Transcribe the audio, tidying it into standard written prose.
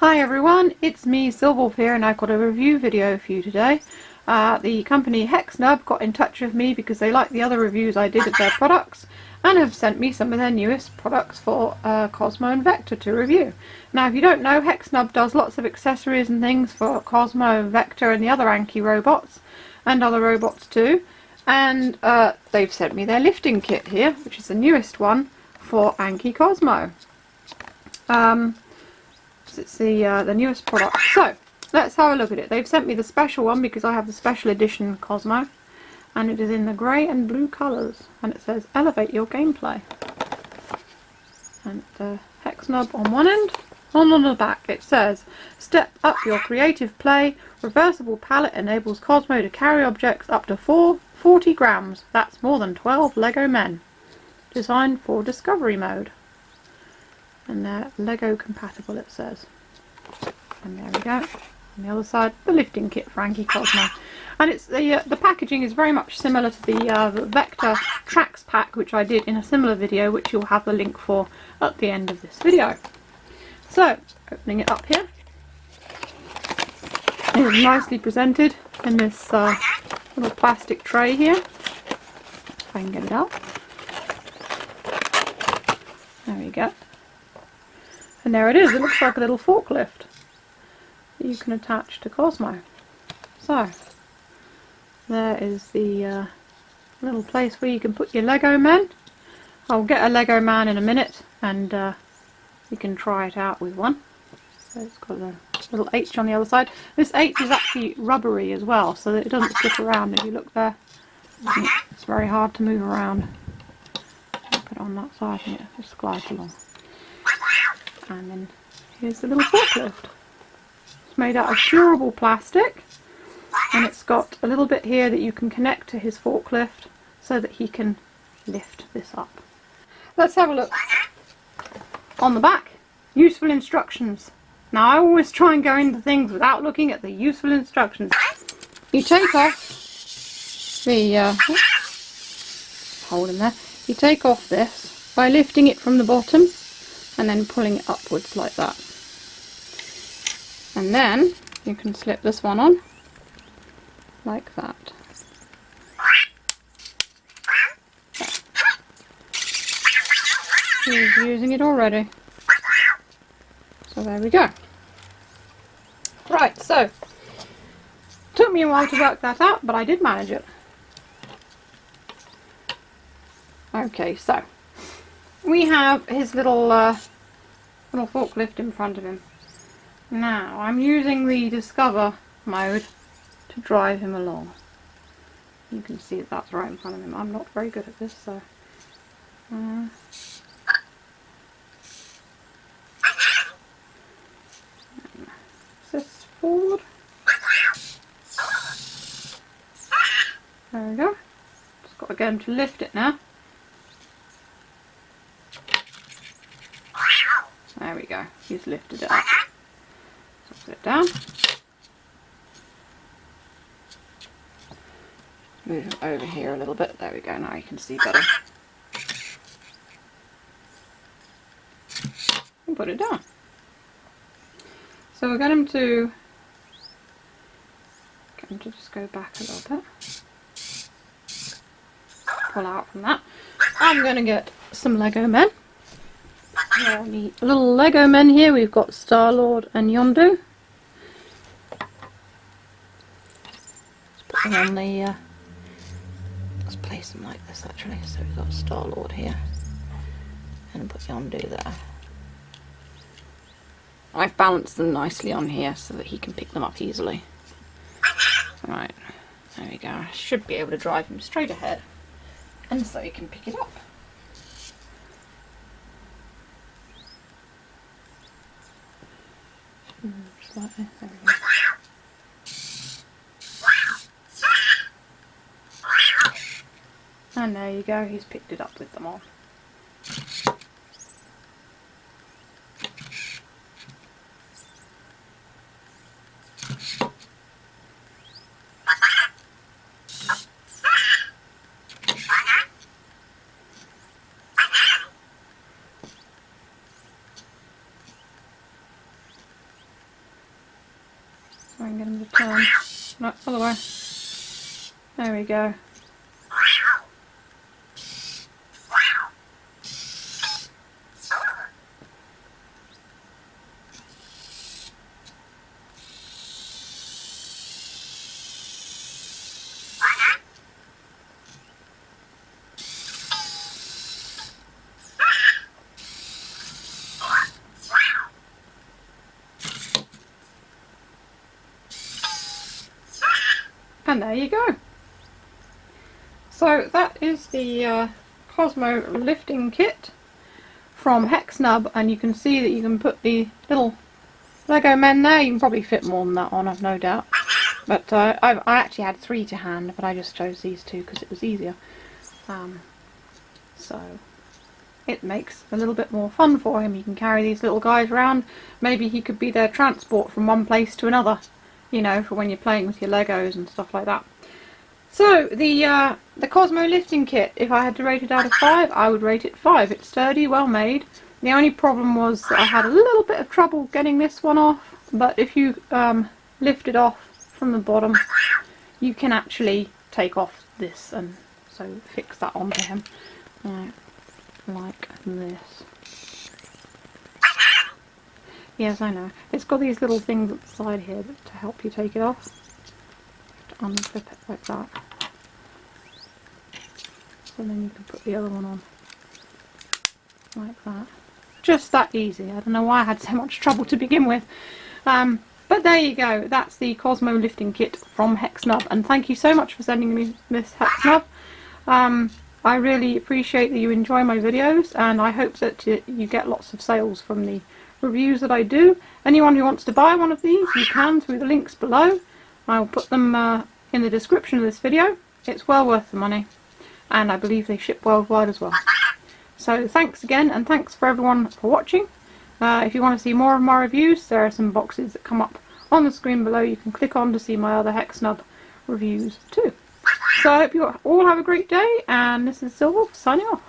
Hi everyone, it's me Silverwolf here, and I've got a review video for you today. The company Hexnub got in touch with me because they liked the other reviews I did of their products and have sent me some of their newest products for Cozmo and Vector to review. Now if you don't know, Hexnub does lots of accessories and things for Cozmo, Vector and the other Anki robots and other robots too, and they've sent me their lifting kit here, which is the newest one for Anki Cozmo. It's the newest product. So let's have a look at it. They've sent me the special one because I have the special edition Cozmo, and it is in the grey and blue colours, and it says elevate your gameplay. And the Hexnub on one end, on the back it says step up your creative play. Reversible pallet enables Cozmo to carry objects up to 40 grams. That's more than 12 Lego men. Designed for discovery mode. And they're Lego compatible, it says. And there we go. On the other side, the lifting kit for Anki Cozmo. And it's the packaging is very much similar to the Vector Tracks pack, which I did in a similar video, which you'll have the link for at the end of this video. So, opening it up here. It is nicely presented in this little plastic tray here. If I can get it out. There we go. And there it is. It looks like a little forklift that you can attach to Cozmo. So, there is the little place where you can put your Lego men. I'll get a Lego man in a minute, and you can try it out with one. So it's got a little H on the other side. This H is actually rubbery as well, so that it doesn't slip around. If you look there, it's very hard to move around. Put it on that side and it just glides along. And then here's the little forklift. It's made out of durable plastic, and it's got a little bit here that you can connect to his forklift so that he can lift this up. Let's have a look on the back. Useful instructions. Now I always try and go into things without looking at the useful instructions. You take off the hole in there. You take off this by lifting it from the bottom and then pulling it upwards like that. And then you can slip this one on like that. He's using it already. So there we go. Right, so took me a while to work that out, but I did manage it. Okay, so we have his little forklift in front of him. Now I'm using the Discover mode to drive him along. You can see that that's right in front of him. I'm not very good at this, so this forward. There we go. Just got to get him to lift it now. There we go, he's lifted it up. So put it down. Move it over here a little bit. There we go, now you can see better. And put it down. So we'll get him to just go back a little bit. Pull out from that. I'm going to get some Lego men. The little Lego men here, we've got Star-Lord and Yondu. Let's put them on the, let's place them like this actually. So we've got Star-Lord here, and put Yondu there. I've balanced them nicely on here so that he can pick them up easily. Right, there we go. I should be able to drive him straight ahead, and so he can pick it up. Slightly. There we go. And there you go, he's picked it up with them on. So I can get him to turn. No, other way. There we go. And there you go. So that is the Cozmo Lifting Kit from Hexnub, and you can see that you can put the little Lego men there. You can probably fit more than that on, I've no doubt. But I actually had 3 to hand, but I just chose these 2 because it was easier. So it makes a little bit more fun for him. You can carry these little guys around. Maybe he could be their transport from one place to another, you know, for when you're playing with your Legos and stuff like that. So the Cozmo Lifting Kit, if I had to rate it out of 5, I would rate it 5. It's sturdy, well made. The only problem was that I had a little bit of trouble getting this one off, but if you lift it off from the bottom, you can actually take off this and so fix that onto him, like this. Yes, I know. It's got these little things at the side here to help you take it off. Unflip it like that. So then you can put the other one on. Like that. Just that easy. I don't know why I had so much trouble to begin with. But there you go. That's the Cozmo Lifting Kit from Hexnub. And thank you so much for sending me this, Hexnub. I really appreciate that you enjoy my videos, and I hope that you get lots of sales from the reviews that I do. Anyone who wants to buy one of these, you can through the links below. I'll put them in the description of this video. It's well worth the money, and I believe they ship worldwide as well. So thanks again, and thanks for everyone for watching. If you want to see more of my reviews, there are some boxes that come up on the screen below. You can click on to see my other Hexnub reviews too. So I hope you all have a great day, and this is Silver signing off.